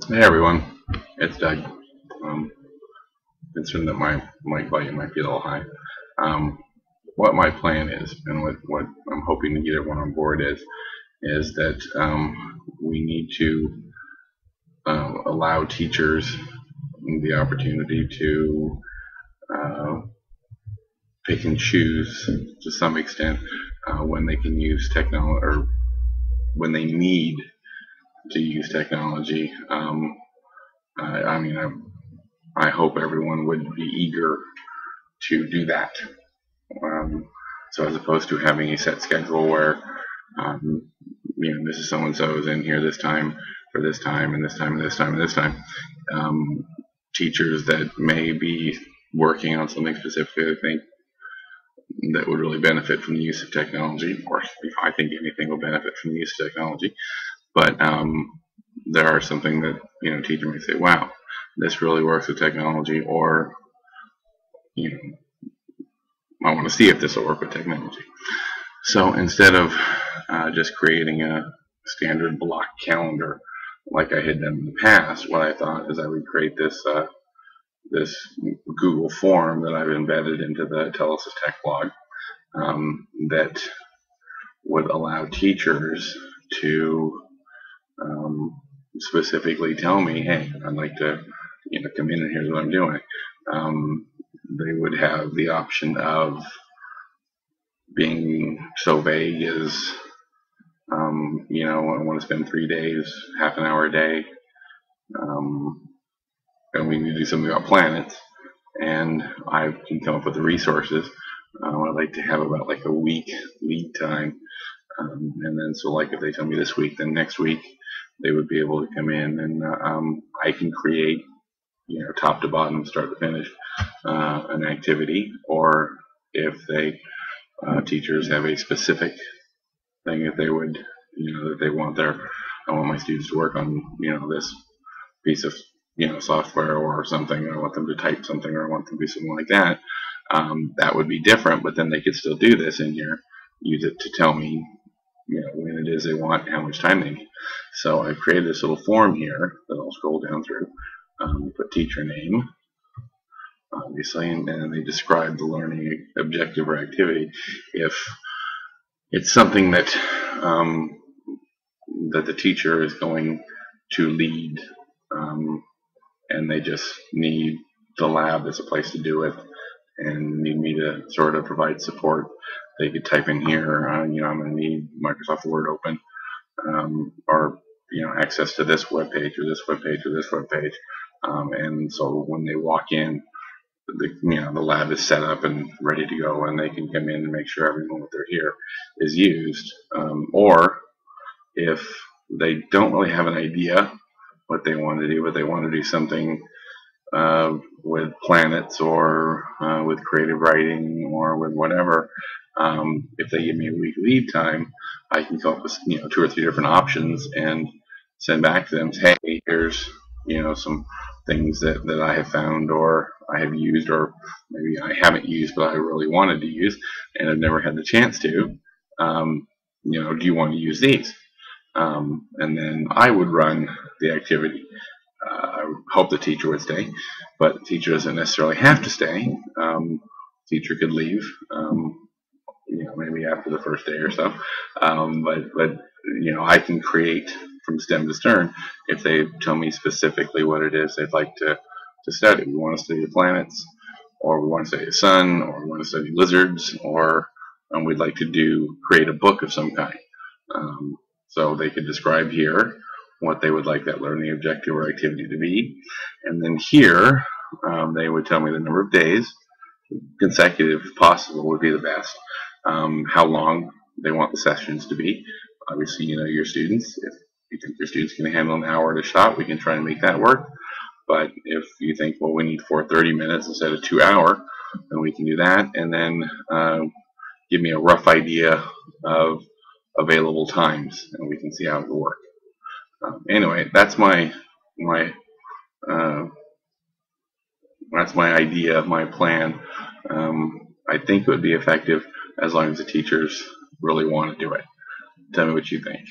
Hey everyone, it's Doug. Um, Concerned that my mic volume might be a little high. Um, what my plan is, and what I'm hoping to get everyone on board is that we need to allow teachers the opportunity to uh, pick and choose to some extent when they can use technology or when they need to use technology. I mean, I hope everyone would be eager to do that. Um, so as opposed to having a set schedule where, um, Mrs. So and so is in here this time for this time and this time and this time and this time. Um, Teachers that may be working on something specific, I think, that would really benefit from the use of technology. Of course, I think anything will benefit from the use of technology. But there are something that teacher may say, "Wow, this really works with technology," or you know, I want to see if this will work with technology. So instead of just creating a standard block calendar like I had done in the past, what I thought is I would create this Google form that I've embedded into the Telesis Tech blog that would allow teachers to specifically tell me, "Hey, I'd like to come in and here's what I'm doing." They would have the option of being so vague as I want to spend 3 days, half an hour a day, and we need to do something about planets, and I can come up with the resources. I'd like to have about like a week lead time, and then so like if they tell me this week, then next week they would be able to come in and I can create, top to bottom, start to finish, an activity, or if they teachers have a specific thing that they would, that they want I want my students to work on, this piece of, software or something. I want them to type something, or I want them to do something like that. That would be different, but then they could still do this in here, use it to tell me, when it is they want, how much time they need. So I've created this little form here that I'll scroll down through. Put teacher name, obviously, and then they describe the learning objective or activity. If it's something that that the teacher is going to lead, and they just need the lab as a place to do it, and need me to sort of provide support, they could type in here, I'm going to need Microsoft Word open, or access to this web page or this web page or this web page, and so when they walk in, the lab is set up and ready to go, and they can come in and make sure every moment they're here is used. Or if they don't really have an idea what they want to do, but they want to do something with planets, or with creative writing, or with whatever, if they give me a week lead time, I can come up with 2 or 3 different options and send back to them, hey, here's some things that I have found, or I have used, or maybe I haven't used but I really wanted to use and I've never had the chance to. Do you want to use these? And then I would run the activity. I would hope the teacher would stay, but the teacher doesn't necessarily have to stay. Teacher could leave, maybe after the first day or so. But I can create from stem to stern if they tell me specifically what it is they'd like to study. We want to study the planets, or we want to study the sun, or we want to study lizards, or we'd like to create a book of some kind. So they could describe here what they would like that learning objective or activity to be, and then here they would tell me the number of days, consecutive if possible would be the best, how long they want the sessions to be. Obviously, your students, if you think your students can handle an hour at a shot, we can try and make that work. But if you think, well, we need 30 minutes instead of 2 hours, then we can do that, and then give me a rough idea of available times, and we can see how it will work. Anyway, that's my idea, my plan. I think it would be effective as long as the teachers really want to do it. Tell me what you think.